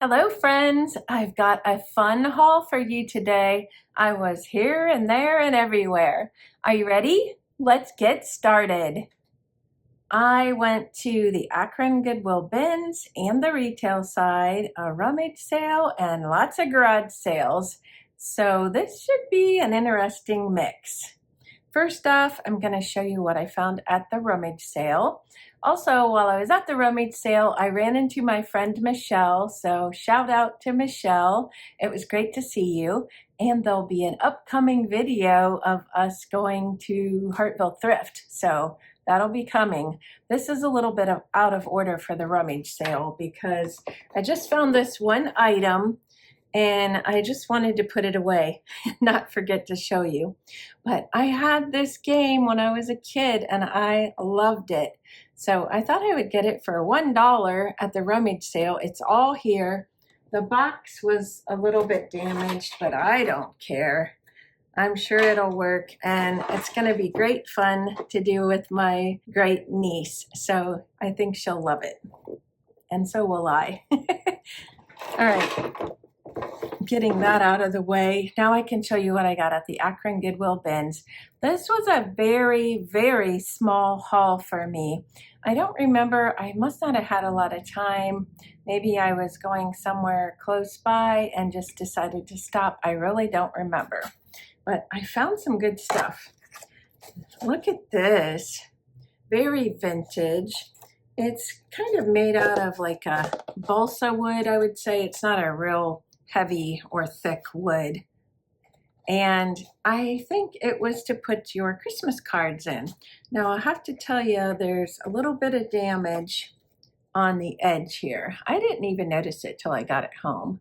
Hello friends, I've got a fun haul for you today. I was here and there and everywhere. Are you ready? Let's get started. I went to the Akron Goodwill bins and the retail side, a rummage sale and lots of garage sales. So this should be an interesting mix. First off, I'm going to show you what I found at the rummage sale. Also, while I was at the rummage sale, I ran into my friend Michelle, so shout out to Michelle. It was great to see you. And there'll be an upcoming video of us going to Hartville Thrift, so that'll be coming. This is a little bit out of order for the rummage sale because I just found this one item and I just wanted to put it away and not forget to show you. But I had this game when I was a kid and I loved it. So I thought I would get it for $1 at the rummage sale. It's all here. The box was a little bit damaged, but I don't care. I'm sure it'll work and it's gonna be great fun to do with my great niece. So I think she'll love it. And so will I. All right. Getting that out of the way, now I can show you what I got at the Akron Goodwill bins. This was a very, very small haul for me. I don't remember, I must not have had a lot of time. Maybe I was going somewhere close by and just decided to stop. I really don't remember, but I found some good stuff. Look at this, very vintage. It's kind of made out of like a balsa wood, I would say. It's not a real heavy or thick wood. And I think it was to put your Christmas cards in. Now I have to tell you, there's a little bit of damage on the edge here. I didn't even notice it till I got it home.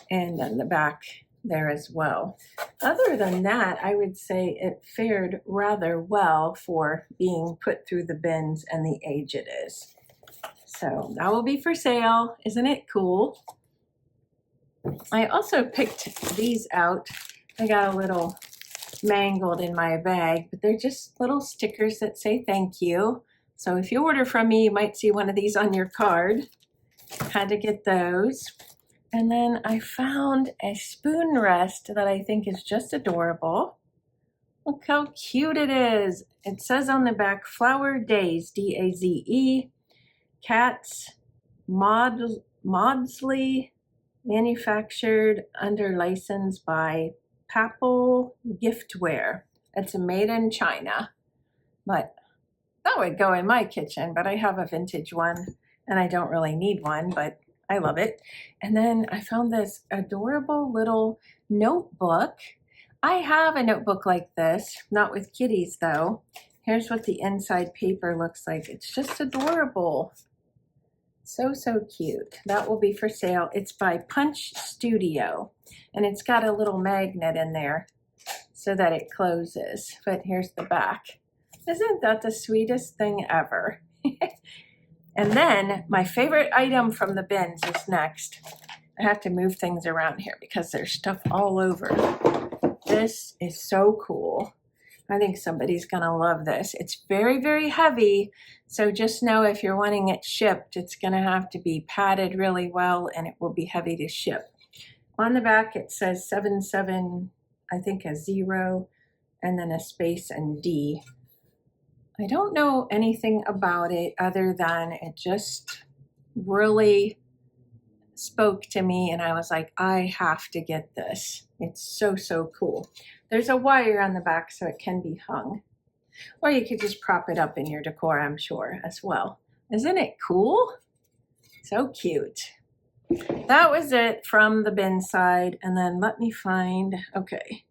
And then the back there as well. Other than that, I would say it fared rather well for being put through the bins and the age it is. So that will be for sale. Isn't it cool? I also picked these out. I got a little mangled in my bag, but they're just little stickers that say thank you. So if you order from me, you might see one of these on your card. Had to get those. And then I found a spoon rest that I think is just adorable. Look how cute it is. It says on the back, Flower Days, D-A-Z-E, Cats, Maudsley, manufactured under license by Papal Giftware. It's made in China, but that would go in my kitchen, but I have a vintage one and I don't really need one, but I love it. And then I found this adorable little notebook. I have a notebook like this, not with kitties though. Here's what the inside paper looks like. It's just adorable. So, so cute. That will be for sale. It's by Punch Studio, and it's got a little magnet in there so that it closes. But here's the back. Isn't that the sweetest thing ever? And then my favorite item from the bins is next. I have to move things around here because there's stuff all over. This is so cool. I think somebody's gonna love this. It's very, very heavy. So just know if you're wanting it shipped, it's gonna have to be padded really well and it will be heavy to ship. On the back, it says 77, I think a 0, and then a space and D. I don't know anything about it other than it just really spoke to me and I was like, I have to get this. It's so, so cool. There's a wire on the back so it can be hung. Or you could just prop it up in your decor, I'm sure, as well. Isn't it cool? So cute. That was it from the bin side. And then let me find, okay,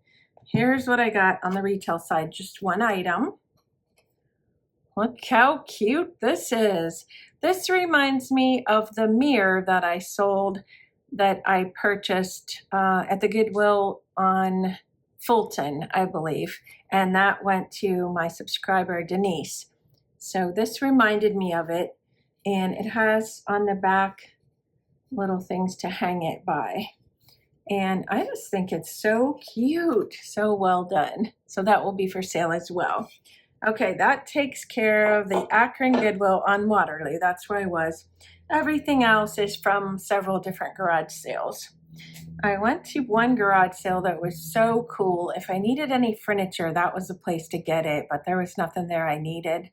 here's what I got on the retail side. Just one item. Look how cute this is. This reminds me of the mirror that I sold, that I purchased at the Goodwill on Fulton, I believe, and that went to my subscriber Denise. So this reminded me of it, and it has on the back little things to hang it by. And I just think it's so cute, so well done. So that will be for sale as well. Okay, that takes care of the Akron Goodwill on Waterloo. That's where I was. Everything else is from several different garage sales. I went to one garage sale that was so cool. If I needed any furniture, that was the place to get it, but there was nothing there I needed.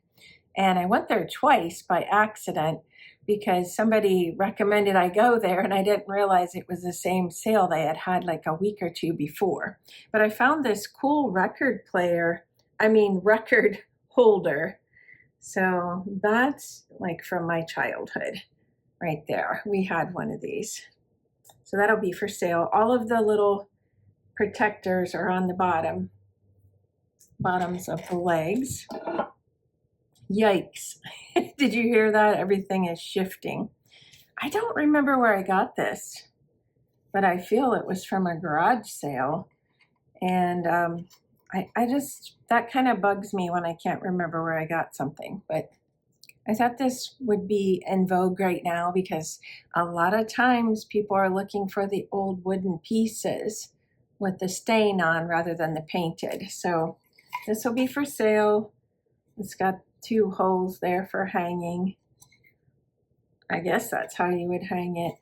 And I went there twice by accident because somebody recommended I go there, and I didn't realize it was the same sale they had like a week or two before. But I found this cool record holder. So that's like from my childhood right there. We had one of these. So that'll be for sale. All of the little protectors are on the bottoms of the legs. Yikes. Did you hear that? Everything is shifting. I don't remember where I got this, but I feel it was from a garage sale. And that kind of bugs me when I can't remember where I got something. But I thought this would be in vogue right now because a lot of times people are looking for the old wooden pieces with the stain on rather than the painted. So this will be for sale. It's got 2 holes there for hanging. I guess that's how you would hang it.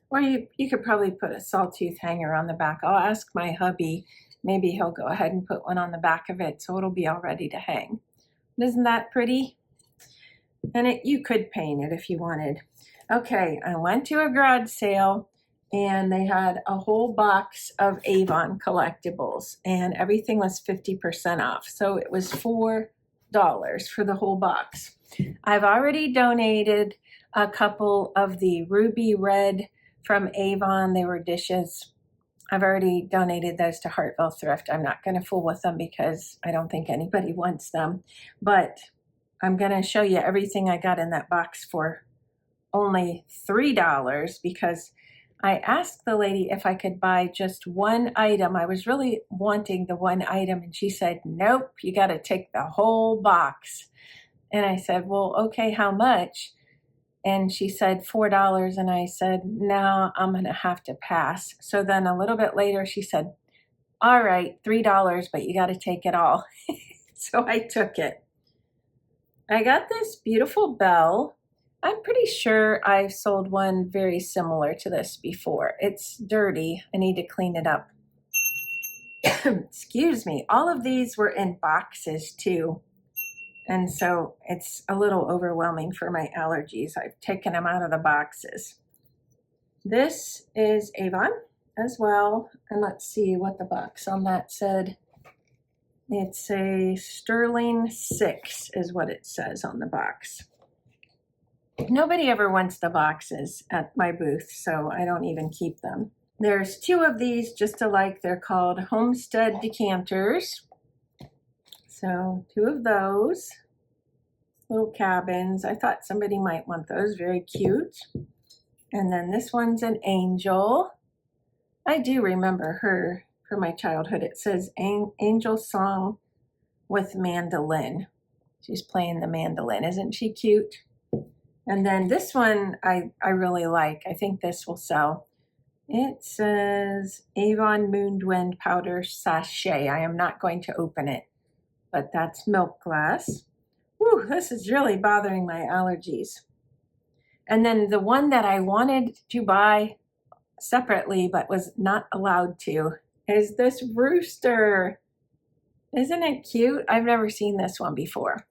Or you could probably put a sawtooth hanger on the back. I'll ask my hubby. Maybe he'll go ahead and put one on the back of it so it'll be all ready to hang. Isn't that pretty? And you could paint it if you wanted. Okay, I went to a garage sale and they had a whole box of Avon collectibles and everything was 50% off. So it was $4 for the whole box. I've already donated a couple of the ruby red from Avon. They were dishes. I've already donated those to Hartville Thrift. I'm not going to fool with them because I don't think anybody wants them. But I'm going to show you everything I got in that box for only $3 because I asked the lady if I could buy just one item. I was really wanting the one item and she said, nope, you got to take the whole box. And I said, well, okay, how much? And she said $4 and I said, no, I'm going to have to pass. So then a little bit later she said, all right, $3, but you got to take it all. So I took it. I got this beautiful bell. I'm pretty sure I've sold one very similar to this before. It's dirty. I need to clean it up. Excuse me. All of these were in boxes too. And so it's a little overwhelming for my allergies. I've taken them out of the boxes. This is Avon as well. And let's see what the box on that said. It's a Sterling 6 is what it says on the box. Nobody ever wants the boxes at my booth, so I don't even keep them. There's 2 of these just alike. They're called Homestead decanters. So 2 of those little cabins. I thought somebody might want those. Very cute. And then this one's an angel. I do remember her from my childhood. It says Angel Song with Mandolin. She's playing the mandolin. Isn't she cute? And then this one I really like. I think this will sell. It says Avon Moonwind Powder Sachet. I am not going to open it, but that's milk glass. Whew, this is really bothering my allergies. And then the one that I wanted to buy separately but was not allowed to is this rooster. Isn't it cute? I've never seen this one before.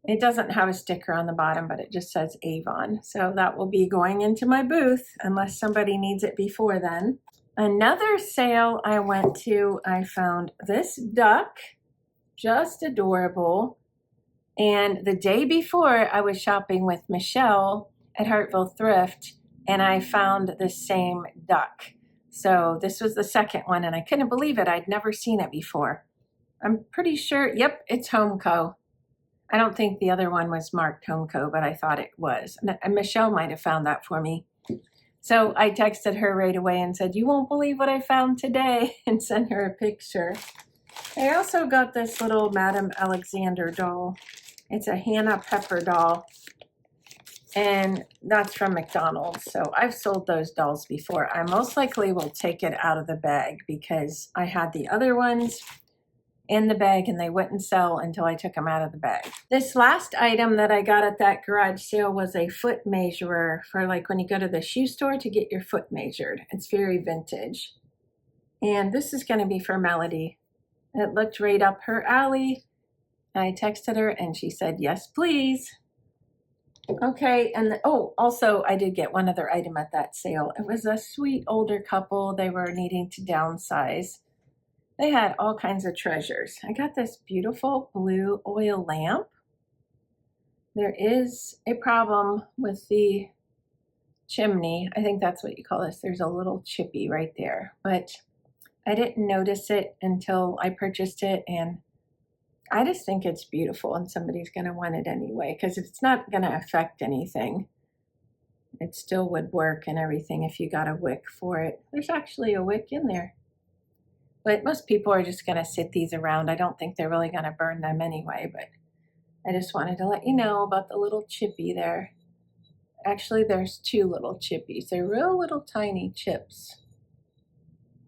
It doesn't have a sticker on the bottom, but it just says Avon. So that will be going into my booth unless somebody needs it before then. Another sale I went to, I found this duck, just adorable. And the day before I was shopping with Michelle at Hartville Thrift and I found the same duck. So this was the second one and I couldn't believe it. I'd never seen it before. I'm pretty sure, yep, it's Homeco. I don't think the other one was marked Homeco, but I thought it was. And Michelle might have found that for me. So I texted her right away and said, you won't believe what I found today, and sent her a picture. I also got this little Madame Alexander doll. It's a Hannah Pepper doll, and that's from McDonald's. So I've sold those dolls before. I most likely will take it out of the bag because I had the other ones in the bag and they wouldn't sell until I took them out of the bag. This last item that I got at that garage sale was a foot measurer for like when you go to the shoe store to get your foot measured. It's very vintage. And this is going to be for Melody. It looked right up her alley. I texted her and she said, yes, please. Okay, and also I did get one other item at that sale. It was a sweet older couple. They were needing to downsize. They had all kinds of treasures. I got this beautiful blue oil lamp. There is a problem with the chimney. I think that's what you call this. There's a little chippy right there, but I didn't notice it until I purchased it, and I just think it's beautiful and somebody's going to want it anyway because it's not going to affect anything. It still would work and everything if you got a wick for it. There's actually a wick in there. But most people are just going to sit these around. I don't think they're really going to burn them anyway, but I just wanted to let you know about the little chippy there. Actually, there's two little chippies. They're real little tiny chips.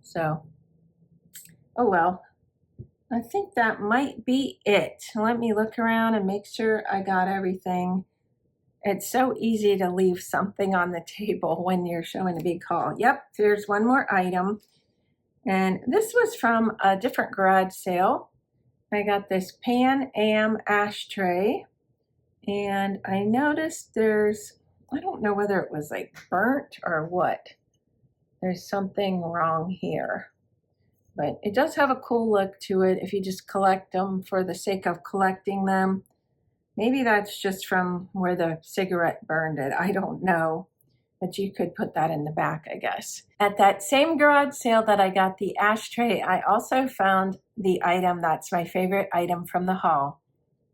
So, oh well. I think that might be it. Let me look around and make sure I got everything. It's so easy to leave something on the table when you're showing a big haul. Yep, there's one more item. And this was from a different garage sale. I got this Pan Am ashtray. And I noticed there's, I don't know whether it was like burnt or what. There's something wrong here. But it does have a cool look to it if you just collect them for the sake of collecting them. Maybe that's just from where the cigarette burned it. I don't know. But you could put that in the back, I guess. At that same garage sale that I got the ashtray, I also found the item that's my favorite item from the haul.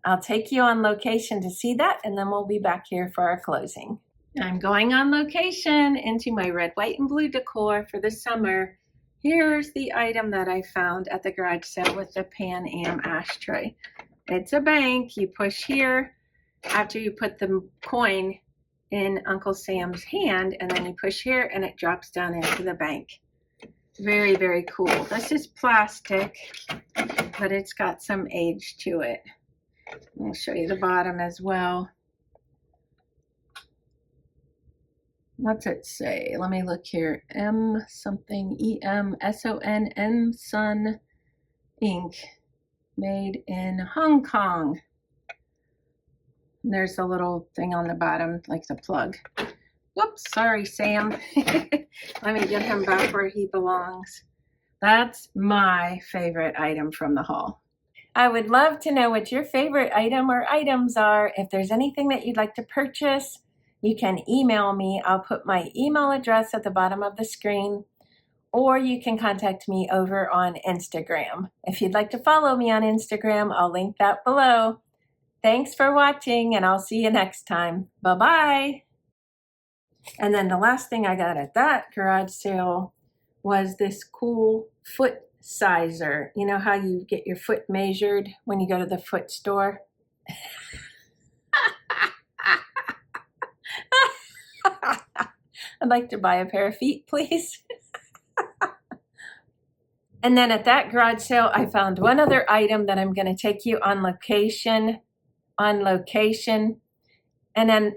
I'll take you on location to see that, and then we'll be back here for our closing. I'm going on location into my red, white, and blue decor for the summer. Here's the item that I found at the garage sale with the Pan Am ashtray. It's a bank. You push here after you put the coin in Uncle Sam's hand, and then you push here and it drops down into the bank. Very, very cool. This is plastic, but it's got some age to it. I'll show you the bottom as well. What's it say? Let me look here. M something, EMSON, Sun ink, made in Hong Kong. And there's a little thing on the bottom, like the plug. Whoops, sorry, Sam. Let me get him back where he belongs. That's my favorite item from the haul. I would love to know what your favorite item or items are. If there's anything that you'd like to purchase, you can email me. I'll put my email address at the bottom of the screen, or you can contact me over on Instagram. If you'd like to follow me on Instagram, I'll link that below. Thanks for watching, and I'll see you next time. Bye-bye. And then the last thing I got at that garage sale was this cool foot sizer. You know how you get your foot measured when you go to the foot store? I'd like to buy a pair of feet, please. And then at that garage sale, I found one other item that I'm going to take you on location, and then